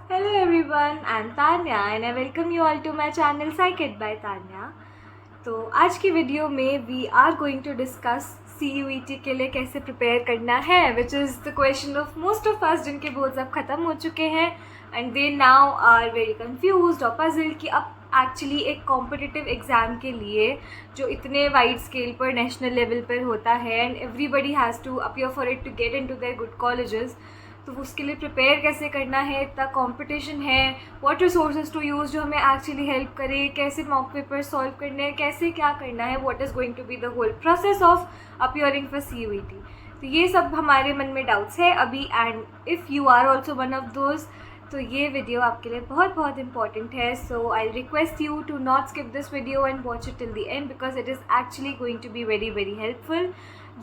Hello everyone, I'm Tanya and I welcome you all to my channel Psychic by Tanya. तो आज की video में we are going to discuss CUET के लिए कैसे prepare करना है, which is the question of most of us जिनके बोर्ड्स अब ख़त्म हो चुके हैं and they now are very confused और पजल्ड कि अब एक्चुअली एक कॉम्पिटिटिव एग्ज़ाम के लिए जो इतने वाइड स्केल पर नेशनल लेवल पर होता है and everybody has to appear for it to get in to their good colleges, तो उसके लिए प्रिपेयर कैसे करना है, इतना कंपटीशन है, व्हाट रिसोर्सेज टू यूज़ जो हमें एक्चुअली हेल्प करे, कैसे मॉक पेपर सॉल्व करने हैं, कैसे क्या करना है, what is going to be the whole process of appearing for CUET। तो ये सब हमारे मन में डाउट्स है अभी and if you are also one of those तो ये वीडियो आपके लिए बहुत बहुत इंपॉर्टेंट है। So I request you to not skip this video and watch it till the end because it is actually going to be very very helpful.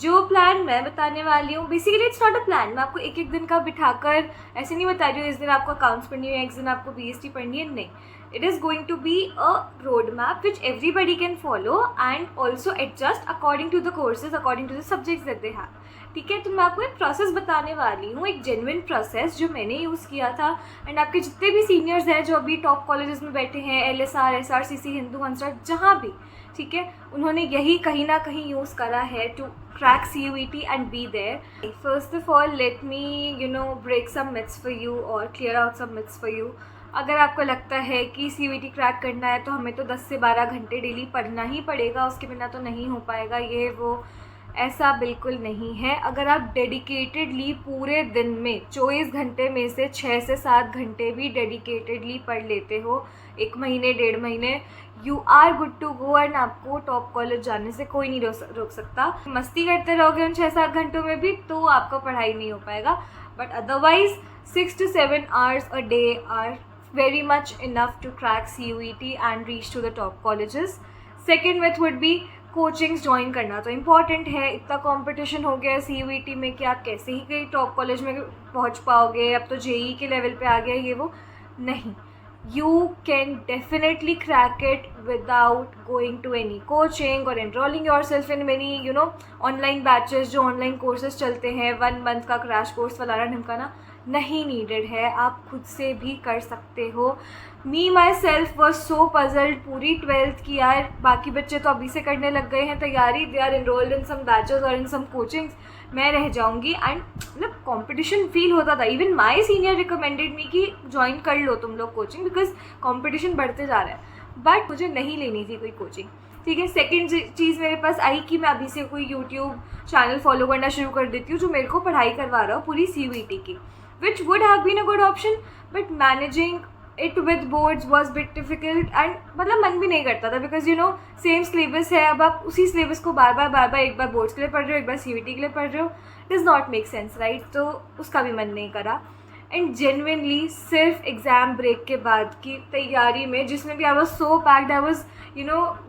जो plan मैं बताने वाली हूँ basically it's not a plan, मैं आपको एक एक दिन का बिठाकर ऐसे नहीं बता रही हूँ इस दिन आपको अकाउंट्स पढ़नी है, एक दिन आपको BST पढ़नी है, नहीं। It is going to be a road map which everybody can follow and also adjust according to the courses, according to the subjects that they have. ठीक है, तो मैं आपको एक प्रोसेस बताने वाली हूँ, एक जेन्युइन प्रोसेस जो मैंने यूज़ किया था एंड आपके जितने भी सीनियर्स हैं जो अभी टॉप कॉलेजेस में बैठे हैं, LSR, SRCC, हिंदू हंसराज, जहाँ भी, ठीक है, उन्होंने यही कहीं ना कहीं यूज़ करा है to crack CUET and be there. First of all, let me break some myths for you or clear out some myths for you. अगर आपको लगता है कि CUET क्रैक करना है तो हमें तो 10 से 12 घंटे डेली पढ़ना ही पड़ेगा, उसके बिना तो नहीं हो पाएगा, ये वो, ऐसा बिल्कुल नहीं है। अगर आप डेडिकेटेडली पूरे दिन में 24 घंटे में से 6 से 7 घंटे भी डेडिकेटेडली पढ़ लेते हो, 1 महीने 1.5 महीने, you are good to go and आपको टॉप कॉलेज जाने से कोई नहीं रोक सकता। मस्ती करते रहोगे उन 6-7 घंटों में भी तो आपका पढ़ाई नहीं हो पाएगा, but otherwise 6 to 7 hours a day are very much enough to crack CUET and reach to the top colleges. Second myth would be coachings join करना तो इम्पॉर्टेंट है, इतना कंपटीशन हो गया है CUET में कि आप कैसे ही कहीं टॉप कॉलेज में पहुंच पाओगे, अब तो JEE के लेवल पे आ गया ये वो, नहीं। You can definitely crack it without going to any coaching or enrolling yourself in many online batches, जो online courses चलते हैं, 1 month का क्रैश कोर्स फलाना ढमकाना नहीं नीडेड है, आप खुद से भी कर सकते हो। Me my self was so puzzled पूरी 12th की, यार बाकी बच्चे तो अभी से करने लग गए हैं तैयारी, they are enrolled in some batches और इन सम कोचिंग्स, मैं रह जाऊंगी एंड मतलब कंपटीशन फील होता था। Even my senior recommended me कि ज्वाइन कर लो तुम लोग कोचिंग बिकॉज कंपटीशन बढ़ते जा रहा है, बट मुझे नहीं लेनी थी कोई कोचिंग। ठीक है, सेकेंड चीज़ मेरे पास आई कि मैं अभी से कोई यूट्यूब चैनल फॉलो करना शुरू कर देती हूँ जो मेरे को पढ़ाई करवा रहा हो पूरी CUET की, which would have been a good option, but managing it with boards was bit difficult and मतलब मन भी नहीं करता था बिकॉज सेम सिलेबस है, अब आप उसी सिलेबस को बार बार एक बार बोर्ड्स के लिए पढ़ रहे हो, एक बार CUET के लिए पढ़ रहे हो, does not make sense, right. तो उसका भी मन नहीं करा एंड जेन्युइनली सिर्फ एग्ज़ाम ब्रेक के बाद की तैयारी में, जिसमें भी I was so packed, I was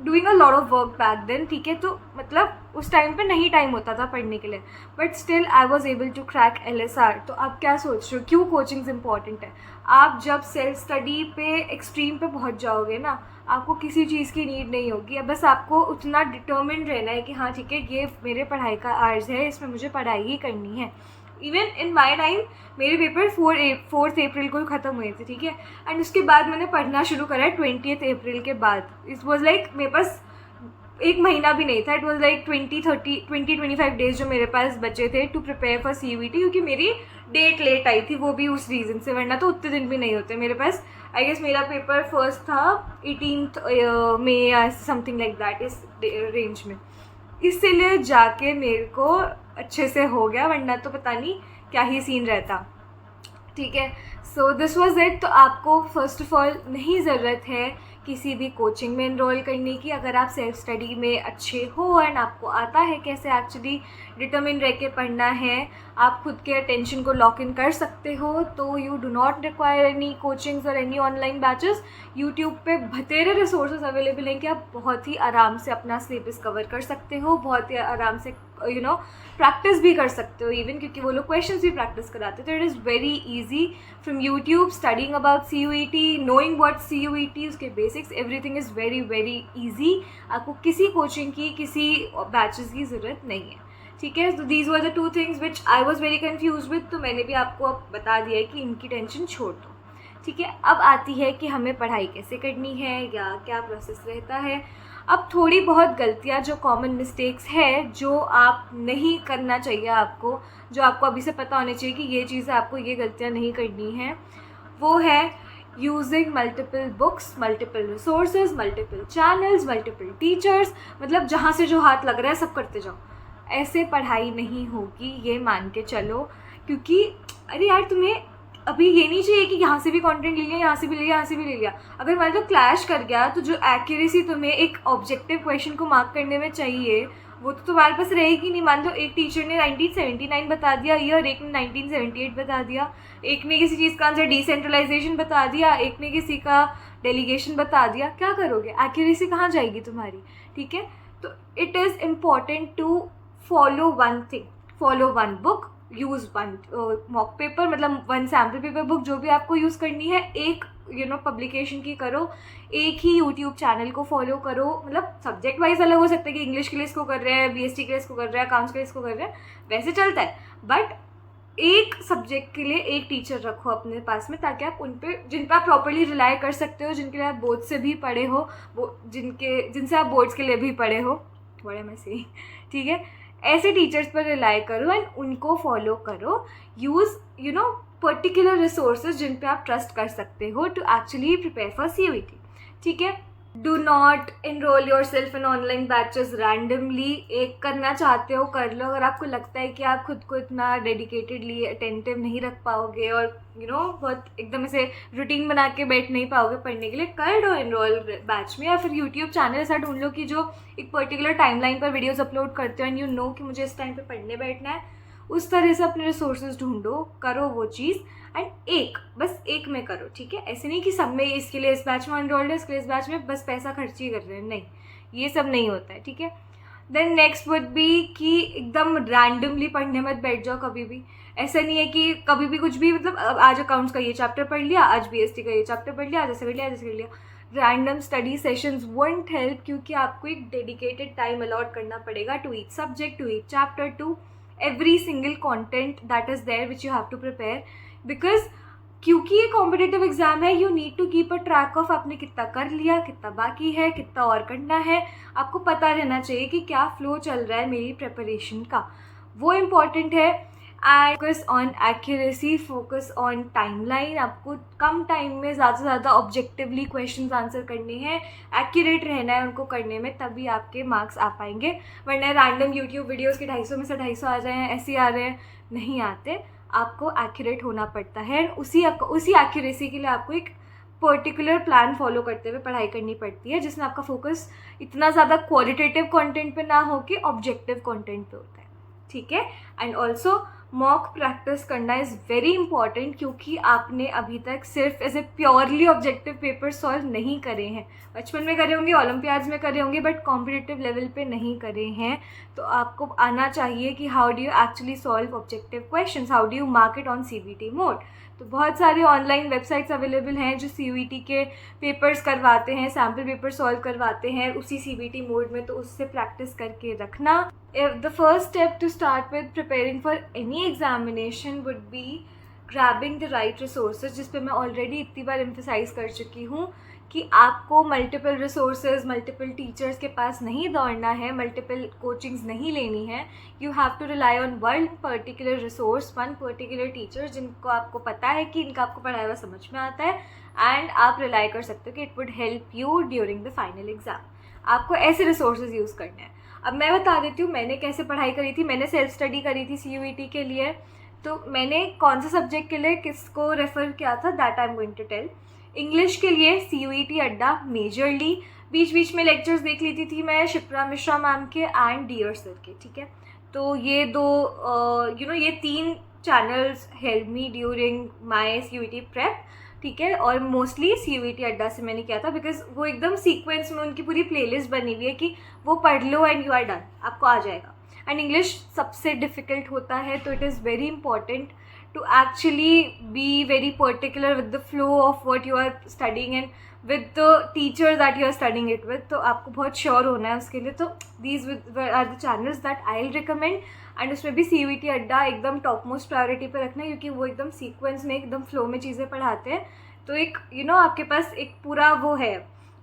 doing a lot of work back then, ठीक है, तो मतलब उस टाइम पे नहीं टाइम होता था पढ़ने के लिए, but still I was able to crack LSR। तो आप क्या सोच रहे हो क्यों कोचिंग्स इंपॉर्टेंट है? आप जब सेल्फ स्टडी पे एक्सट्रीम पे पहुंच जाओगे ना, आपको किसी चीज़ की नीड नहीं होगी, अब बस आपको उतना डिटर्मिन रहना है कि हाँ ठीक है, ये मेरे पढ़ाई का आर्ज है, इसमें मुझे पढ़ाई ही करनी है। इवन इन माई टाइम मेरे पेपर 4th अप्रैल को ख़त्म हुए थे, ठीक है, एंड उसके बाद मैंने पढ़ना शुरू करा है 20th अप्रैल के बाद। इट वॉज लाइक मेरे पास 1 महीना भी नहीं था, इट वॉज लाइक 20-25 डेज जो मेरे पास बचे थे टू प्रिपेयर फॉर CUET, क्योंकि मेरी डेट लेट आई थी, वो भी उस रीज़न से, वरना तो उतने दिन भी नहीं होते मेरे पास। आई गेस मेरा पेपर फर्स्ट था 18th मई या समथिंग लाइक दैट, इस रेंज में, इसीलिए जाके मेरे को अच्छे से हो गया, वरना तो पता नहीं क्या ही सीन रहता। ठीक है, सो दिस वाज इट। तो आपको फर्स्ट ऑफ ऑल नहीं ज़रूरत है किसी भी कोचिंग में इनरोल करने की, अगर आप सेल्फ स्टडी में अच्छे हो एंड आपको आता है कैसे एक्चुअली डिटर्मिन रह के पढ़ना है, आप खुद के अटेंशन को लॉक इन कर सकते हो, तो you do not require any coachings और एनी ऑनलाइन बैचेस। यूट्यूब पे बतेरे रिसोर्सेज अवेलेबल हैं कि आप बहुत ही आराम से अपना सिलेबस कवर कर सकते हो, बहुत ही आराम से प्रैक्टिस भी कर सकते हो इवन, क्योंकि वो लोग क्वेश्चंस भी प्रैक्टिस कराते, तो it is very easy from YouTube studying about CUET, knowing what CUET, उसके basics, everything is very very easy. आपको किसी कोचिंग की, किसी बैचेस की ज़रूरत नहीं है। ठीक है, तो these were the 2 things which I was very confuse with, तो मैंने भी आपको अब बता दिया है कि इनकी टेंशन छोड़ दो। ठीक है, अब आती है कि हमें पढ़ाई कैसे करनी है या क्या प्रोसेस रहता है। अब थोड़ी बहुत गलतियाँ जो कॉमन मिस्टेक्स है जो आप नहीं करना चाहिए आपको, जो आपको अभी से पता होने चाहिए कि ये चीज़ें आपको ये गलतियाँ नहीं करनी है, वो है using multiple books, multiple resources, multiple channels, multiple teachers. मतलब जहाँ से जो हाथ लग रहा है सब करते जाओ। ऐसे पढ़ाई नहीं होगी, ये मान के चलो। क्योंकि अरे यार, तुम्हें अभी ये नहीं चाहिए कि यहाँ से भी कंटेंट ले लिया, यहाँ से भी ले लिया, यहाँ से भी ले लिया। अगर मान लो क्लैश कर गया तो जो एक्यूरेसी तुम्हें एक ऑब्जेक्टिव क्वेश्चन को मार्क करने में चाहिए वो तो तुम्हारे पास रहेगी नहीं। मान लो एक टीचर ने 1979 बता दिया ईयर, एक ने 1978 बता दिया, एक ने किसी चीज़ का आंसर डिसेंट्रलाइजेशन बता दिया, एक ने किसी का डेलीगेशन बता दिया, क्या करोगे? एक्यूरेसी कहाँ जाएगी तुम्हारी? ठीक है, तो it is important to follow one thing, follow one book, use one mock paper, मतलब वन सैम्पल पेपर बुक जो भी आपको यूज़ करनी है, एक पब्लिकेशन की करो, एक ही यूट्यूब चैनल को फॉलो करो। मतलब सब्जेक्ट वाइज अलग हो सकता है कि इंग्लिश के लिए इसको कर रहे हैं, बीएसटी के लिए इसको कर रहे हैं, अकाउंट्स के लिए इसको कर रहे हैं, वैसे चलता है। बट एक सब्जेक्ट के लिए एक टीचर रखो अपने पास में, ताकि आप उन पे जिन पर आप प्रॉपरली रिलाई कर सकते हो, जिनके लिए आप बोर्ड से भी पढ़े हो, वो जिनसे आप बोर्ड्स के लिए भी पढ़े हो, बड़े मैं सही, ठीक है, ऐसे टीचर्स पर रिलाई करो एंड उनको फॉलो करो। यूज़ पर्टिकुलर रिसोर्सेज जिन पे आप ट्रस्ट कर सकते हो to actually prepare for CUET। ठीक है, do not enrol yourself in online batches randomly. एक करना चाहते हो कर लो, अगर आपको लगता है कि आप खुद को इतना डेडिकेटेडली अटेंटिव नहीं रख पाओगे और बहुत एकदम ऐसे रूटीन बना के बैठ नहीं पाओगे पढ़ने के लिए, कर दो इनरोल बैच में, या फिर यूट्यूब चैनल ऐसा ढूंढ लो कि जो एक पर्टिकुलर टाइमलाइन पर वीडियोस अपलोड करते हो एंड कि मुझे इस टाइम पे पढ़ने बैठना है। उस तरह से अपने रिसोर्सेज ढूंढो, करो वो चीज़ एंड बस एक में करो। ठीक है, ऐसे नहीं कि सब में इसके लिए इस बैच में एनरोल्ड है, इसके लिए इस बैच में बस पैसा खर्च ही कर रहे हैं, नहीं, ये सब नहीं होता है। ठीक है, देन नेक्स्ट वुड बी कि एकदम रैंडमली पढ़ने मत बैठ जाओ कभी भी। ऐसा नहीं है कि कभी भी कुछ भी, मतलब आज अकाउंट्स का ये चैप्टर पढ़ लिया, आज BST का ये चैप्टर पढ़ लिया, आज ऐसे कर लिया, आज ऐसे कर लिया। Random study sessions won't help, क्योंकि आपको एक डेडिकेटेड टाइम अलॉट करना पड़ेगा to each subject, to each chapter, to every single content that is there which you have to prepare, because क्योंकि ये कॉम्पिटिटिव एग्जाम है, you need to keep a track of आपने कितना कर लिया, कितना बाकी है, कितना और करना है। आपको पता रहना चाहिए कि क्या फ्लो चल रहा है मेरी प्रिपरेशन का, वो इम्पॉर्टेंट है। And focus on accuracy, focus on timeline. आपको कम टाइम में ज़्यादा से ज़्यादा ऑब्जेक्टिवली क्वेश्चन आंसर करने हैं, एक्यूरेट रहना है उनको करने में, तभी आपके मार्क्स आ पाएंगे। वरना रैंडम यूट्यूब वीडियोज़ के 250 में से 250 आ जाए, ऐसे आ रहे हैं, नहीं आते। आपको एक्यूरेट होना पड़ता है, उसी एक्यूरेसी के लिए आपको एक पर्टिकुलर प्लान फॉलो करते हुए पढ़ाई करनी पड़ती है, जिसमें आपका फोकस इतना ज़्यादा क्वालिटेटिव कंटेंट पे ना हो कि ऑब्जेक्टिव कंटेंट पे होता है। ठीक है, एंड ऑल्सो मॉक प्रैक्टिस करना इज़ वेरी इंपॉर्टेंट, क्योंकि आपने अभी तक सिर्फ as a purely objective paper solve नहीं करे हैं। बचपन में करे होंगे, ओलंपियाड्स में करे होंगे, बट कॉम्पिटिटिव लेवल पे नहीं करे हैं। तो आपको आना चाहिए कि how do you actually solve objective questions, how do you mark it on CBT mode. तो बहुत सारे ऑनलाइन वेबसाइट्स अवेलेबल हैं जो CUET के पेपर्स करवाते हैं, सैम्पल पेपर सॉल्व करवाते हैं उसी CBT मोड में, तो उससे प्रैक्टिस करके रखना। The first step to start with preparing for any examination would be grabbing the right resources, जिस पे मैं ऑलरेडी इतनी बार एम्फेसाइज कर चुकी हूँ कि आपको मल्टीपल रिसोर्सेज, मल्टीपल टीचर्स के पास नहीं दौड़ना है, मल्टीपल कोचिंग्स नहीं लेनी है। You have to rely on one particular resource, one particular teacher, जिनको आपको पता है कि इनका आपको पढ़ाया हुआ समझ में आता है, एंड आप रिलाई कर सकते हो कि it would help you during the final exam. आपको ऐसे रिसोर्सेज यूज़ करने हैं। अब मैं बता देती हूँ मैंने कैसे पढ़ाई करी थी। मैंने सेल्फ स्टडी करी थी CUET के लिए, तो मैंने कौन से सब्जेक्ट के लिए किसको रेफ़र किया था, that I am going to tell. English के लिए CUET अड्डा मेजरली, बीच बीच में लेक्चर्स देख लेती थी मैं शिप्रा मिश्रा मैम के एंड डियर सर के। ठीक है, तो ये दो ये 3 channels help me during my CUET prep. ठीक है, और मोस्टली CUET अड्डा से मैंने किया था, बिकॉज वो एकदम सीक्वेंस में उनकी पूरी प्लेलिस्ट बनी हुई है कि वो पढ़ लो एंड यू आर डन, आपको आ जाएगा। एंड इंग्लिश सबसे डिफ़िकल्ट होता है, तो it is very important to actually be very particular with the flow of what you are studying and with the teacher that you are studying it with। तो आपको बहुत sure होना है उसके लिए। तो these are the channels that I'll recommend, and उसमें भी CUET अड्डा एकदम टॉप मोस्ट प्रायोरिटी पे रखना है, क्योंकि वो एकदम सीक्वेंस में, एकदम फ्लो में चीज़ें पढ़ाते हैं, तो एक आपके पास एक पूरा वो है,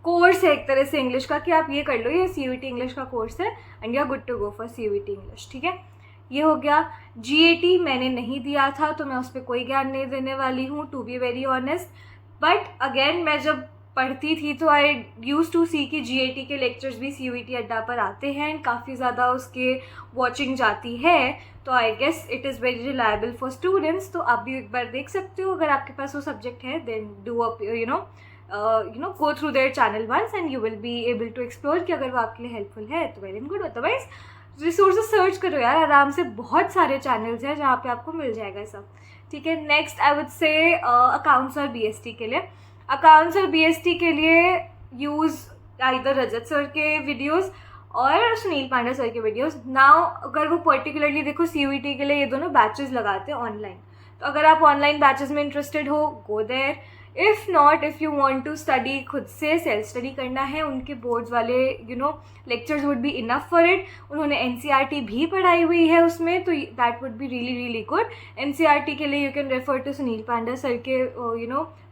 कोर्स है एक तरह से इंग्लिश का कि आप ये कर लो, ये CUET इंग्लिश का कोर्स है and you are good to go for CUET English. ठीक है, ये हो गया। GAT मैंने नहीं दिया था तो मैं उस पर कोई ज्ञान नहीं देने वाली हूँ, to be very honest. But again मैं जब पढ़ती थी तो आई यूज़ टू सी कि GAT के लेक्चर्स भी CUET अड्डा पर आते हैं एंड काफ़ी ज़्यादा उसके वॉचिंग जाती है, तो I guess it is very reliable for students. तो आप भी एक बार देख सकते हो, अगर आपके पास वो सब्जेक्ट है then do up go through their channel once and you will be able to explore कि अगर वो आपके लिए हेल्पफुल है तो very good. Otherwise resources search करो यार आराम से, बहुत सारे चैनल्स हैं जहाँ पे आपको मिल जाएगा सब। ठीक है, next I would say accounts और BST के लिए। अकाउंट्स और BST के लिए यूज़ आइदर रजत सर के वीडियोज़ और सुनील पांडा सर के वीडियोज़। नाउ अगर वो पर्टिकुलरली देखो CUET के लिए ये दोनों बैचेस लगाते हैं ऑनलाइन, तो अगर आप ऑनलाइन बैचेस में इंटरेस्टेड हो go there. If not, if you want to study खुद से सेल्फ स्टडी करना है, उनके बोर्ड्स वाले lectures would be enough for it. उन्होंने NCERT भी पढ़ाई हुई है उसमें, तो that would be really really good. NCERT के लिए you can refer to Sunil Panda sir के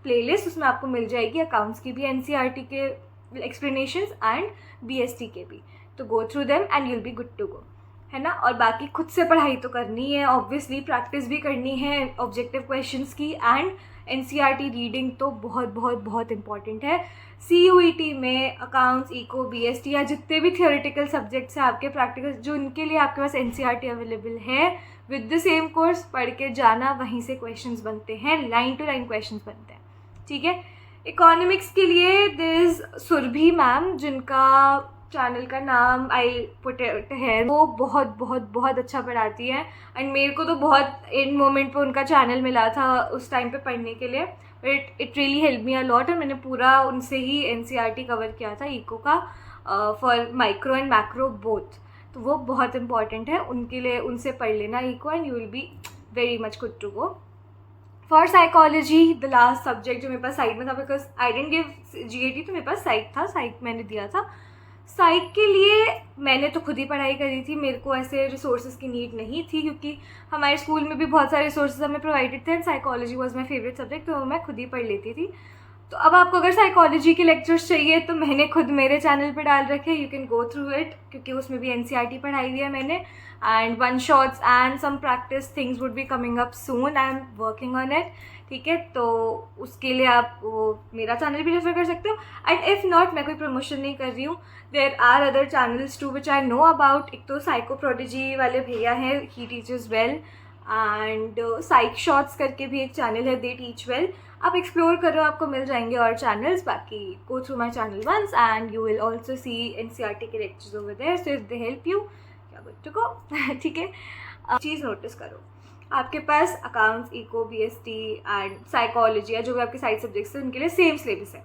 प्लेलिस्ट, उसमें आपको मिल जाएगी अकाउंट्स की भी NCERT के एक्सप्लेनेशंस एंड BST के भी, तो go through them and you'll be good to go, है ना। और बाकी खुद से पढ़ाई तो करनी है ऑब्वियसली, प्रैक्टिस भी करनी है ऑब्जेक्टिव क्वेश्चंस की, एंड NCERT रीडिंग तो बहुत बहुत बहुत इंपॉर्टेंट है। CUET में अकाउंट्स, इको, BST या जितने भी थियोरेटिकल सब्जेक्ट्स हैं आपके, प्रैक्टिकल जो उनके लिए आपके पास NCERT अवेलेबल है, विद द सेम कोर्स पढ़ के जाना, वहीं से क्वेश्चंस बनते हैं, लाइन टू लाइन क्वेश्चंस बनते हैं। ठीक है, इकोनॉमिक्स के लिए देयर इज़ सुरभि मैम, जिनका चैनल का नाम आई पुट इट है, वो बहुत बहुत बहुत अच्छा पढ़ाती है एंड मेरे को तो बहुत एंड मोमेंट पे उनका चैनल मिला था उस टाइम पे पढ़ने के लिए, it really help me a lot. और मैंने पूरा उनसे ही NCERT कवर किया था इको का, for micro and macro both, तो वो बहुत इंपॉर्टेंट है उनके लिए, उनसे पढ़ लेना eco and you will be very much good to go. For psychology the last subject जो मेरे पास साइड में था, because I didn't give GAT, तो मेरे पास साइक था, साइक मैंने दिया था। साइक के लिए मैंने तो खुद ही पढ़ाई करी थी, मेरे को ऐसे रिसोर्सेज की नीड नहीं थी, क्योंकि हमारे स्कूल में भी बहुत सारे रिसोर्सेज हमें प्रोवाइडेड थे and psychology was my favourite subject, तो मैं खुद ही पढ़ लेती थी। तो अब आपको अगर साइकोलॉजी के लेक्चर्स चाहिए तो मैंने खुद मेरे चैनल पे डाल रखे, you can go through it, क्योंकि उसमें भी NCERT पढ़ाई हुई है मैंने, and one shots and some practice things would be coming up soon, I am working on it. ठीक है, तो उसके लिए आप मेरा चैनल भी रेफर कर सकते हो। एंड इफ़ नॉट, मैं कोई प्रमोशन नहीं कर रही हूँ, there are other channels to which I know about. एक तो साइको प्रोडिजी वाले भैया हैं, he teaches well, and psych shots करके भी एक चैनल है, दे टीच वेल। आप एक्सप्लोर करो, आपको मिल जाएंगे और चैनल्स। बाकी go through my channel once and you will also see NCERT के lectures over there, so if they help you, क्या गुड टू गो। ठीक है, चीज़ नोटिस करो, आपके पास accounts, eco, BST and psychology या जो भी आपके साइड सब्जेक्ट्स हैं उनके लिए सेम सिलेबस है।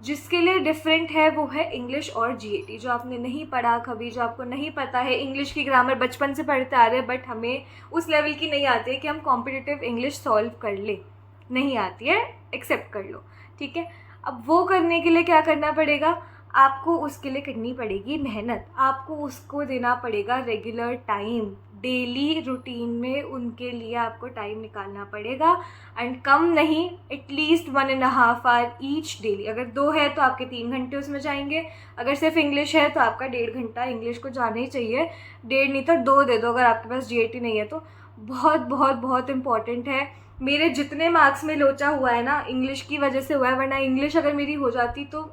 जिसके लिए डिफरेंट है वो है इंग्लिश और GAT। जो आपने नहीं पढ़ा कभी, जो आपको नहीं पता है, इंग्लिश की ग्रामर बचपन से पढ़ते आ रहे हैं बट हमें उस लेवल की नहीं आती है कि हम कॉम्पिटिटिव इंग्लिश सॉल्व कर ले, नहीं आती है, एक्सेप्ट कर लो। ठीक है, अब वो करने के लिए क्या करना पड़ेगा, आपको उसके लिए करनी पड़ेगी मेहनत, आपको उसको देना पड़ेगा रेगुलर टाइम, डेली रूटीन में उनके लिए आपको टाइम निकालना पड़ेगा, एंड कम नहीं, एटलीस्ट 1.5 आवर ईच डेली। अगर 2 है तो आपके 3 घंटे उसमें जाएंगे, अगर सिर्फ इंग्लिश है तो आपका 1.5 घंटा इंग्लिश को जाना ही चाहिए, 1.5 नहीं तो 2 दे दो अगर आपके पास GAT नहीं है तो। बहुत बहुत बहुत इंपॉर्टेंट है। मेरे जितने मार्क्स में लोचा हुआ है ना, इंग्लिश की वजह से हुआ है, वरना इंग्लिश अगर मेरी हो जाती तो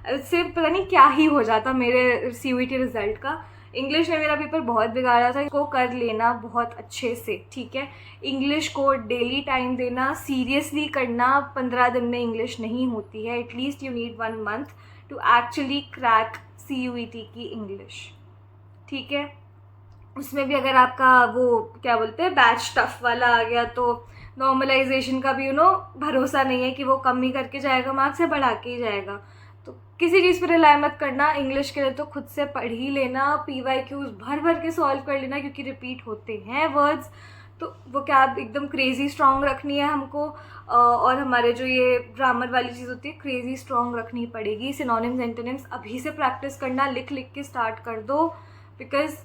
इससे पता नहीं क्या ही हो जाता मेरे CUET रिज़ल्ट का। इंग्लिश ने मेरा पेपर बहुत बिगाड़ा था, इसको कर लेना बहुत अच्छे से। ठीक है, इंग्लिश को डेली टाइम देना, सीरियसली करना, 15 दिन में इंग्लिश नहीं होती है, at least you need 1 month to actually crack CUET की इंग्लिश। ठीक है, उसमें भी अगर आपका वो क्या बोलते हैं बैच टफ वाला आ गया तो नॉर्मलाइजेशन का भी भरोसा नहीं है कि वो कम ही करके जाएगा मार्क्स या बढ़ा के ही जाएगा, तो किसी चीज़ पर रिलाई मत करना। इंग्लिश के लिए तो खुद से पढ़ ही लेना, PYQs भर भर के सॉल्व कर लेना, क्योंकि रिपीट होते हैं वर्ड्स, तो वो क्या एकदम क्रेज़ी स्ट्रॉन्ग रखनी है हमको, और हमारे जो ये ग्रामर वाली चीज़ होती है क्रेज़ी स्ट्रॉन्ग रखनी पड़ेगी। सिनोनिम्स एंटोनिम्स अभी से प्रैक्टिस करना, लिख लिख के स्टार्ट कर दो, बिकॉज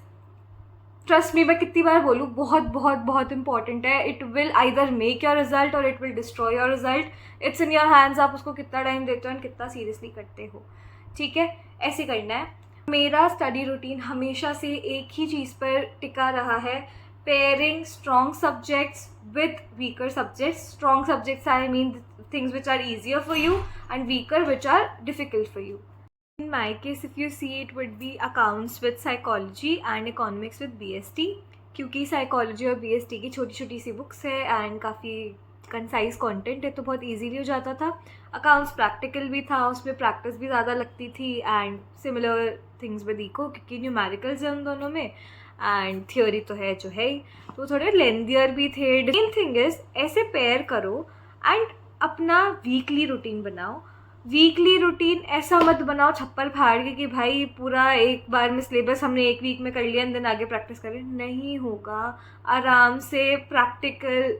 ट्रस्ट मी, मैं कितनी बार बोलूँ, बहुत बहुत बहुत इंपॉर्टेंट है. It will either make your result और it will destroy your result. It's in your hands, आप उसको कितना टाइम देते हो एंड कितना सीरियसली करते हो. ठीक है, ऐसे करना है. मेरा स्टडी रूटीन हमेशा से एक ही चीज़ पर टिका रहा है, pairing strong subjects with weaker subjects. Strong subjects I mean things which are easier for you and weaker which are difficult for you. In my case, if you see, it would be accounts with psychology and economics with BST, क्योंकि psychology और BST की छोटी छोटी सी books है and काफ़ी concise content है तो बहुत इजीली हो जाता था. अकाउंट्स प्रैक्टिकल भी था, उसमें प्रैक्टिस भी ज़्यादा लगती थी and similar things with eco, क्योंकि न्यूमेरिकल्स है उन दोनों में एंड थियोरी तो है जो है ही, तो थोड़े लेंदियर भी थे. मेन थिंग इज़ ऐसे पेयर करो एंड अपना वीकली रूटीन बनाओ. वीकली रूटीन ऐसा मत बनाओ छप्पर फाड़ के कि भाई पूरा एक बार में सिलेबस हमने एक वीक में कर लिया एंड देन आगे प्रैक्टिस करें. नहीं होगा. आराम से प्रैक्टिकल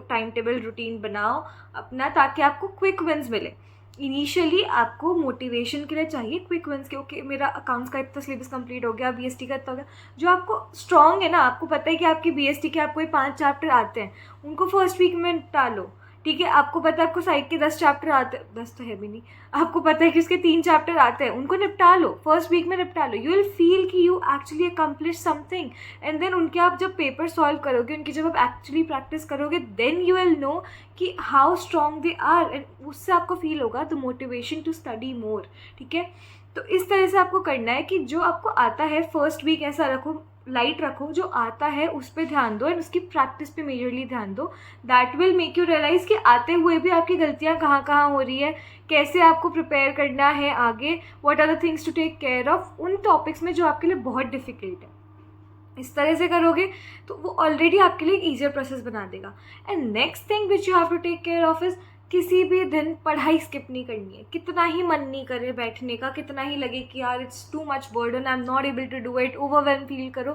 टाइम टेबल रूटीन बनाओ अपना, ताकि आपको क्विक विन्स मिले. इनिशियली आपको मोटिवेशन के लिए चाहिए क्विक विन्स के. ओके, मेरा अकाउंट्स का इतना सिलेबस कंप्लीट हो गया, BST का इतना हो गया. जो आपको स्ट्रॉन्ग है ना, आपको पता है कि आपकी BST के आपको 5 चैप्टर आते हैं, उनको फर्स्ट वीक में निपटा लो. ठीक है, आपको पता है आपको साइक के 10 चैप्टर आते हैं, 10 तो है भी नहीं, आपको पता है कि उसके 3 चैप्टर आते हैं, उनको निपटा लो, फर्स्ट वीक में निपटा लो. यू विल फील कि you actually accomplish something and then उनके आप जब पेपर सॉल्व करोगे, उनकी जब आप एक्चुअली प्रैक्टिस करोगे, देन यू विल नो कि how strong they are and उससे आपको फील होगा the motivation to study more. ठीक है, तो इस तरह से आपको करना है कि जो आपको आता है फर्स्ट वीक ऐसा रखो, लाइट रखो, जो आता है उस पर ध्यान दो एंड उसकी प्रैक्टिस पे मेजरली ध्यान दो. That will make you realise कि आते हुए भी आपकी गलतियाँ कहाँ कहाँ हो रही है, कैसे आपको प्रिपेयर करना है आगे, what are the things to take care of उन टॉपिक्स में जो आपके लिए बहुत डिफिकल्ट है. इस तरह से करोगे तो वो ऑलरेडी आपके लिए एक ईजियर प्रोसेस बना देगा. And next thing which you have to take care of is किसी भी दिन पढ़ाई स्किप नहीं करनी है. कितना ही मन नहीं करे बैठने का, कितना ही लगे कि यार it's too much burden, I am not able to do it, overwhelm feel करो,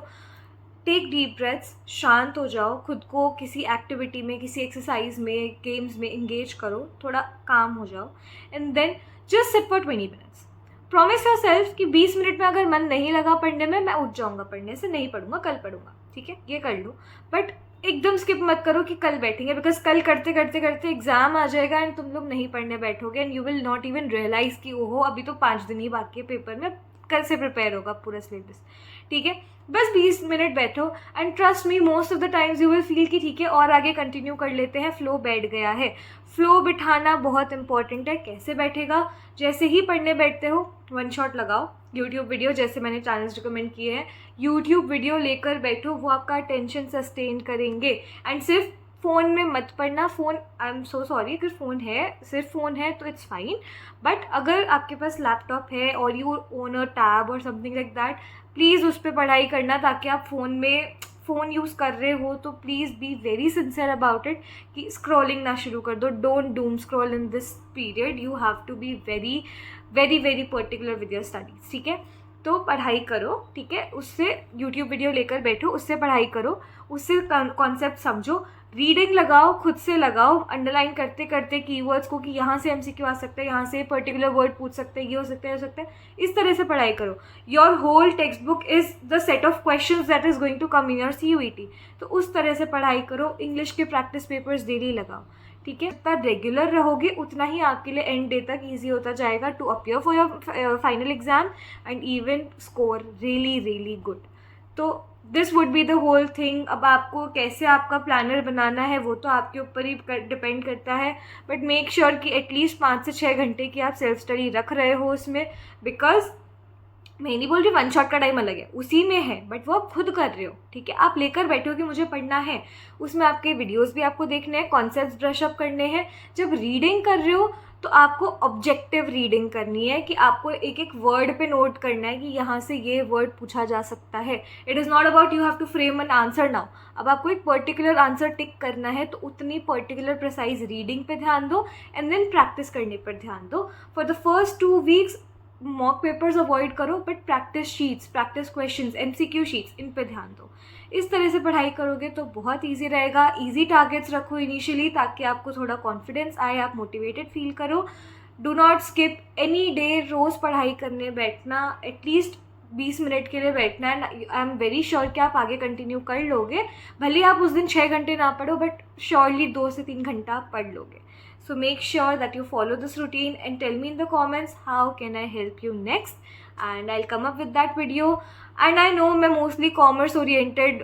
टेक डीप ब्रेथ्स, शांत हो जाओ, खुद को किसी एक्टिविटी में, किसी एक्सरसाइज में, गेम्स में इंगेज करो, थोड़ा काम हो जाओ and then just sit for 20 minutes. Promise yourself कि 20 मिनट में अगर मन नहीं लगा पढ़ने में, मैं उठ जाऊँगा पढ़ने से, नहीं पढ़ूंगा, कल पढ़ूंगा. ठीक है, ये कर लो, बट एकदम स्किप मत करो कि कल बैठेंगे, बिकॉज कल करते करते करते एग्जाम आ जाएगा एंड तुम लोग नहीं पढ़ने बैठोगे and you will not even realise कि ओहो अभी तो 5 दिन ही बाकी है पेपर में, कल से प्रिपेयर होगा पूरा सिलेबस. ठीक है, बस 20 मिनट बैठो and trust me most of the times you will feel कि ठीक है और आगे कंटिन्यू कर लेते हैं, फ्लो बैठ गया है. फ्लो बिठाना बहुत इंपॉर्टेंट है. कैसे बैठेगा? जैसे ही पढ़ने बैठते हो 1 शॉट लगाओ, यूट्यूब वीडियो, जैसे मैंने चैनल्स रिकमेंड किए हैं, यूट्यूब वीडियो लेकर बैठो, वो आपका अटेंशन सस्टेन करेंगे. एंड सिर्फ फ़ोन में मत पढ़ना. Phone, I am so sorry, अगर फ़ोन है, सिर्फ फ़ोन है तो इट्स फाइन, बट अगर आपके पास लैपटॉप है और यू ओन अ टैब और समथिंग लाइक दैट, प्लीज़ उस पर पढ़ाई करना. ताकि आप फ़ोन यूज़ कर रहे हो तो please be very sincere about it कि स्क्रॉलिंग ना शुरू कर दो. Don't doom scroll in this period. You have to be very very very particular with your studies. ठीक है, तो पढ़ाई करो. ठीक है, उससे यूट्यूब वीडियो लेकर बैठो, उससे पढ़ाई करो, उससे कॉन्सेप्ट समझो, रीडिंग लगाओ, खुद से लगाओ, अंडरलाइन करते करते कीवर्ड्स को कि यहाँ से MCQ आ सकता है, यहाँ से पर्टिकुलर वर्ड पूछ सकते हैं, ये हो सकता है, हो सकता है. इस तरह से पढ़ाई करो. Your whole textbook is the set of questions that is going to come in your CUET. तो उस तरह से पढ़ाई करो. इंग्लिश के प्रैक्टिस पेपर्स डेली लगाओ. ठीक है, जितना रेगुलर रहोगे उतना ही आपके लिए एंड डे तक ईजी होता जाएगा to appear for your final exam and even score really really good. तो this would be the whole thing. अब आपको कैसे आपका प्लानर बनाना है वो तो आपके ऊपर ही डिपेंड करता है, बट मेक श्योर कि एटलीस्ट 5 से 6 घंटे की आप सेल्फ स्टडी रख रहे हो उसमें. बिकॉज मैं नहीं बोल रही 1 शॉट का टाइम अलग है, उसी में है, बट वो आप खुद कर रहे हो. ठीक है, आप लेकर बैठे हो कि मुझे पढ़ना है, उसमें आपके वीडियोस भी आपको देखने हैं, कॉन्सेप्ट्स ब्रश अप करने हैं. जब रीडिंग कर रहे हो तो आपको ऑब्जेक्टिव रीडिंग करनी है कि आपको एक एक वर्ड पे नोट करना है कि यहाँ से ये वर्ड पूछा जा सकता है. It is not about you have to frame an answer now. अब आपको एक पर्टिकुलर आंसर टिक करना है तो उतनी पर्टिकुलर प्रिसाइज रीडिंग पे ध्यान दो एंड देन प्रैक्टिस करने पर ध्यान दो. For the first 2 weeks mock papers avoid करो, but practice sheets, practice questions, MCQ sheets, इन पे ध्यान दो. इस तरह से पढ़ाई करोगे तो बहुत ईजी रहेगा. ईजी टारगेट्स रखो इनिशियली ताकि आपको थोड़ा कॉन्फिडेंस आए, आप मोटिवेटेड फील करो. Do not skip any day. रोज़ पढ़ाई करने बैठना, एटलीस्ट 20 मिनट के लिए बैठना है, आई एम वेरी श्योर कि आप आगे कंटिन्यू कर लोगे। भले ही आप उस दिन 6 घंटे ना पढ़ो, बट श्योरली 2 से 3 घंटा आप पढ़ लोगे। So make sure that you follow this routine and tell me in the comments how can I help you next, and I come up with that video. And I know मैं mostly commerce oriented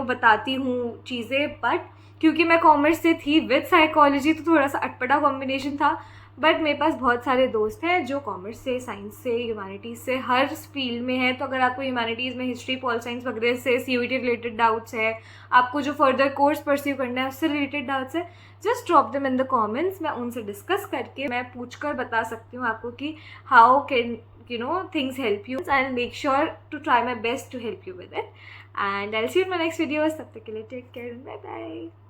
बताती हूँ चीज़ें, but क्योंकि मैं commerce से थी with psychology तो थोड़ा सा अटपटा कॉम्बिनेशन था। बट मेरे पास बहुत सारे दोस्त हैं जो कॉमर्स से, साइंस से, ह्यूमैनिटीज़ से, हर फील्ड में है। तो अगर आपको ह्यूमैनिटीज़ में हिस्ट्री, पॉल साइंस वगैरह से सीयूईटी रिलेटेड डाउट्स है, आपको जो फर्दर कोर्स परस्यू करना है उससे रिलेटेड डाउट्स है, just drop them in the comments. मैं उनसे डिस्कस करके, मैं पूछ कर बता सकती हूँ आपको कि how can things help you. I'll make sure to try my best to help you with it, and I'll see you in my next videos. तब तक के लिए take care and bye bye.